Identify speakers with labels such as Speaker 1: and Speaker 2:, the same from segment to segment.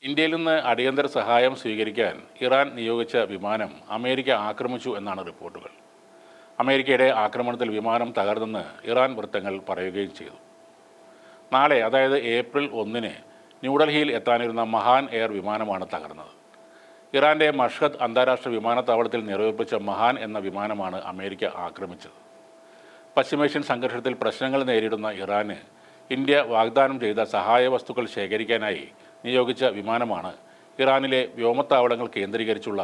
Speaker 1: ഇന്ത്യയിൽ നിന്ന് അടിയന്തര സഹായം സ്വീകരിക്കാൻ ഇറാൻ നിയോഗിച്ച വിമാനം അമേരിക്ക ആക്രമിച്ചു എന്നാണ് റിപ്പോർട്ടുകൾ. അമേരിക്കയുടെ ആക്രമണത്തിൽ വിമാനം തകർന്നെന്ന് ഇറാൻ വൃത്തങ്ങൾ പറയുകയും ചെയ്തു. നാളെ, അതായത് ഏപ്രിൽ 1-ന് ന്യൂഡൽഹിയിൽ എത്താനിരുന്ന മഹാൻ എയർ വിമാനമാണ് തകർന്നത്. ഇറാൻ്റെ മഷ്ഹദ് അന്താരാഷ്ട്ര വിമാനത്താവളത്തിൽ നിറവേപ്പിച്ച മഹാൻ എന്ന വിമാനമാണ് അമേരിക്ക ആക്രമിച്ചത്. പശ്ചിമേഷ്യൻ സംഘർഷത്തിൽ പ്രശ്നങ്ങൾ നേരിടുന്ന ഇറാന് ഇന്ത്യ വാഗ്ദാനം ചെയ്ത സഹായ വസ്തുക്കൾ ശേഖരിക്കാനായി നിയോഗിച്ച വിമാനമാണ് ഇറാനിലെ വ്യോമത്താവളങ്ങൾ കേന്ദ്രീകരിച്ചുള്ള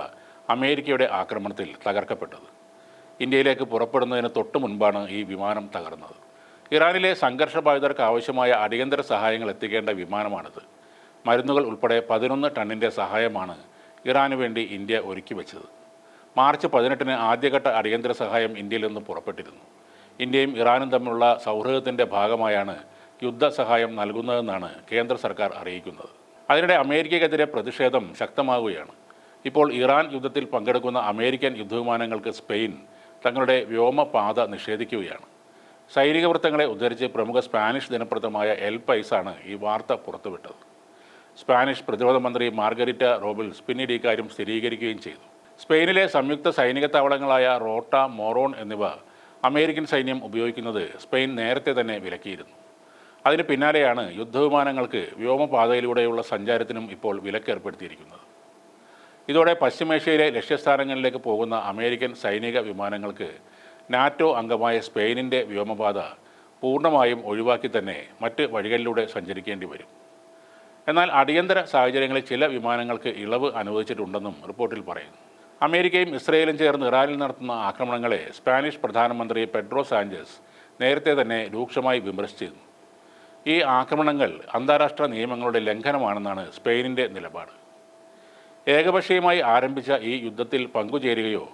Speaker 1: അമേരിക്കയുടെ ആക്രമണത്തിൽ തകർക്കപ്പെട്ടത്. ഇന്ത്യയിലേക്ക് പുറപ്പെടുന്നതിന് തൊട്ടു മുൻപാണ് ഈ വിമാനം തകർന്നത്. ഇറാനിലെ സംഘർഷബാധിതർക്ക് ആവശ്യമായ അടിയന്തര സഹായങ്ങൾ എത്തിക്കേണ്ട വിമാനമാണിത്. മരുന്നുകൾ ഉൾപ്പെടെ 11 ടണ്ണിൻ്റെ സഹായമാണ് ഇറാനു വേണ്ടി ഇന്ത്യ ഒരുക്കി വെച്ചത്. മാർച്ച് 18-ന് ആദ്യഘട്ട അടിയന്തര സഹായം ഇന്ത്യയിൽ നിന്ന് പുറപ്പെട്ടിരുന്നു. ഇന്ത്യയും ഇറാനും തമ്മിലുള്ള സൗഹൃദത്തിൻ്റെ ഭാഗമായാണ് യുദ്ധസഹായം നൽകുന്നതെന്നാണ് കേന്ദ്ര സർക്കാർ അറിയിക്കുന്നത്. അതിനിടെ അമേരിക്കയ്ക്കെതിരെ പ്രതിഷേധം ശക്തമാവുകയാണ്. ഇപ്പോൾ ഇറാൻ യുദ്ധത്തിൽ പങ്കെടുക്കുന്ന അമേരിക്കൻ യുദ്ധവിമാനങ്ങൾക്ക് സ്പെയിൻ തങ്ങളുടെ വ്യോമപാത നിഷേധിക്കുകയാണ്. സൈനിക വൃത്തങ്ങളെ ഉദ്ധരിച്ച് പ്രമുഖ സ്പാനിഷ് ദിനപത്രമായ എൽ പൈസാണ് ഈ വാർത്ത പുറത്തുവിട്ടത്. സ്പാനിഷ് പ്രതിരോധ മന്ത്രി മാർഗരിറ്റ റോബിൾസ് പിന്നീട് ഇക്കാര്യം സ്ഥിരീകരിക്കുകയും ചെയ്തു. സ്പെയിനിലെ സംയുക്ത സൈനിക താവളങ്ങളായ റോട്ട, മോറോൺ എന്നിവ അമേരിക്കൻ സൈന്യം ഉപയോഗിക്കുന്നത് സ്പെയിൻ നേരത്തെ തന്നെ വിലക്കിയിരുന്നു. അതിന് പിന്നാലെയാണ് യുദ്ധവിമാനങ്ങൾക്ക് വ്യോമപാതയിലൂടെയുള്ള സഞ്ചാരത്തിനും ഇപ്പോൾ വിലക്കേർപ്പെടുത്തിയിരിക്കുന്നത്. ഇതോടെ പശ്ചിമേഷ്യയിലെ ലക്ഷ്യസ്ഥാനങ്ങളിലേക്ക് പോകുന്ന അമേരിക്കൻ സൈനിക വിമാനങ്ങൾക്ക് നാറ്റോ അംഗമായ സ്പെയിനിൻ്റെ വ്യോമപാത പൂർണ്ണമായും ഒഴിവാക്കി തന്നെ മറ്റ് വഴികളിലൂടെ സഞ്ചരിക്കേണ്ടി വരും. എന്നാൽ അടിയന്തര സാഹചര്യങ്ങളിൽ ചില വിമാനങ്ങൾക്ക് ഇളവ് അനുവദിച്ചിട്ടുണ്ടെന്നും റിപ്പോർട്ടിൽ പറയുന്നു. അമേരിക്കയും ഇസ്രയേലും ചേർന്ന് ഇറാനിൽ നടത്തുന്ന ആക്രമണങ്ങളെ സ്പാനിഷ് പ്രധാനമന്ത്രി പെഡ്രോ സാഞ്ചസ് നേരത്തെ തന്നെ രൂക്ഷമായി വിമർശിച്ചിരുന്നു. ഈ ആക്രമണങ്ങൾ അന്താരാഷ്ട്ര നിയമങ്ങളുടെ ലംഘനമാണെന്നാണ് സ്പെയിനിൻ്റെ നിലപാട്. ഏകപക്ഷീയമായി ആരംഭിച്ച ഈ യുദ്ധത്തിൽ പങ്കുചേരുകയോ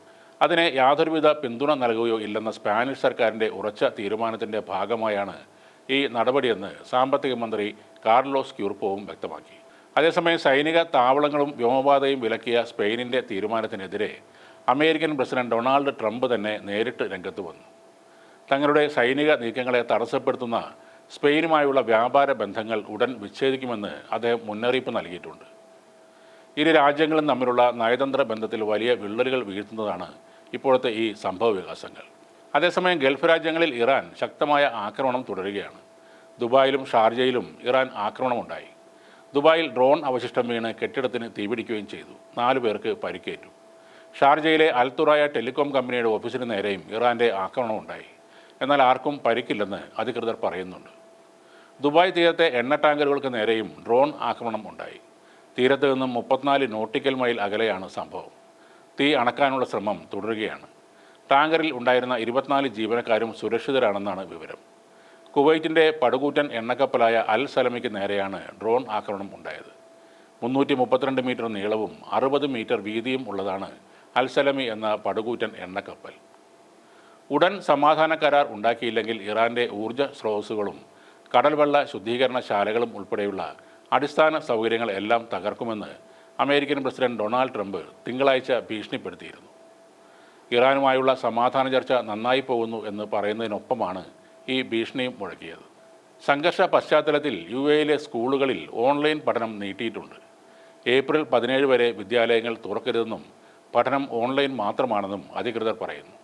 Speaker 1: അതിനെ യാതൊരുവിധ പിന്തുണ നൽകുകയോ ഇല്ലെന്ന സ്പാനിഷ് സർക്കാരിൻ്റെ ഉറച്ച തീരുമാനത്തിൻ്റെ ഭാഗമായാണ് ഈ നടപടിയെന്ന് സാമ്പത്തിക മന്ത്രി കാർലോസ് ക്യൂർപ്പോവും വ്യക്തമാക്കി. അതേസമയം സൈനിക താവളങ്ങളും വ്യോമപാതയും വിലക്കിയ സ്പെയിനിൻ്റെ തീരുമാനത്തിനെതിരെ അമേരിക്കൻ പ്രസിഡന്റ് ഡൊണാൾഡ് ട്രംപ് തന്നെ നേരിട്ട് രംഗത്ത് വന്നു. തങ്ങളുടെ സൈനിക നീക്കങ്ങളെ തടസ്സപ്പെടുത്തുന്ന സ്പെയിനുമായുള്ള വ്യാപാര ബന്ധങ്ങൾ ഉടൻ വിച്ഛേദിക്കുമെന്ന് അദ്ദേഹം മുന്നറിയിപ്പ് നൽകിയിട്ടുണ്ട്. ഇരു രാജ്യങ്ങളും തമ്മിലുള്ള നയതന്ത്ര ബന്ധത്തിൽ വലിയ വിള്ളലുകൾ വീഴ്ത്തുന്നതാണ് ഇപ്പോഴത്തെ ഈ സംഭവ വികാസങ്ങൾ. അതേസമയം ഗൾഫ് രാജ്യങ്ങളിൽ ഇറാൻ ശക്തമായ ആക്രമണം തുടരുകയാണ്. ദുബായിലും ഷാർജയിലും ഇറാൻ ആക്രമണമുണ്ടായി. ദുബായിൽ ഡ്രോൺ അവശിഷ്ടം വീണ് കെട്ടിടത്തിന് തീപിടിക്കുകയും ചെയ്തു. 4 പേർക്ക് പരിക്കേറ്റു. ഷാർജയിലെ അൽത്തുറായ ടെലികോം കമ്പനിയുടെ ഓഫീസിന് നേരെയും ഇറാൻ്റെ ആക്രമണമുണ്ടായി. എന്നാൽ ആർക്കും പരിക്കില്ലെന്ന് അധികൃതർ പറയുന്നുണ്ട്. ദുബായ് തീരത്തെ എണ്ണ ടാങ്കറുകൾക്ക് നേരെയും ഡ്രോൺ ആക്രമണം ഉണ്ടായി. തീരത്ത് നിന്നും 34 നോട്ടിക്കൽ മൈൽ അകലെയാണ് സംഭവം. തീ അണക്കാനുള്ള ശ്രമം തുടരുകയാണ്. ടാങ്കറിൽ ഉണ്ടായിരുന്ന 24 ജീവനക്കാരും സുരക്ഷിതരാണെന്നാണ് വിവരം. കുവൈറ്റിൻ്റെ പടുകൂറ്റൻ എണ്ണക്കപ്പലായ അൽ സലമിക്ക് നേരെയാണ് ഡ്രോൺ ആക്രമണം ഉണ്ടായത്. 332 മീറ്റർ നീളവും 60 മീറ്റർ വീതിയും ഉള്ളതാണ് അൽ സലമി എന്ന പടുകൂറ്റൻ എണ്ണക്കപ്പൽ. ഉടൻ സമാധാന കരാർ ഉണ്ടാക്കിയില്ലെങ്കിൽ ഇറാൻ്റെ ഊർജ്ജ സ്രോതസ്സുകളും കടൽവെള്ള ശുദ്ധീകരണ ശാലകളും ഉൾപ്പെടെയുള്ള അടിസ്ഥാന സൗകര്യങ്ങൾ എല്ലാം തകർക്കുമെന്ന് അമേരിക്കൻ പ്രസിഡന്റ് ഡൊണാൾഡ് ട്രംപ് തിങ്കളാഴ്ച ഭീഷണിപ്പെടുത്തിയിരുന്നു. ഇറാനുമായുള്ള സമാധാന ചർച്ച നന്നായി പോകുന്നു എന്ന് പറയുന്നതിനൊപ്പമാണ് ഈ ഭീഷണിയും മുഴക്കിയത്. സംഘർഷ പശ്ചാത്തലത്തിൽ UAE-യിലെ സ്കൂളുകളിൽ ഓൺലൈൻ പഠനം നീട്ടിയിട്ടുണ്ട്. ഏപ്രിൽ 17 വരെ വിദ്യാലയങ്ങൾ തുറക്കരുതെന്നും പഠനം ഓൺലൈൻ മാത്രമാണെന്നും അധികൃതർ പറയുന്നു.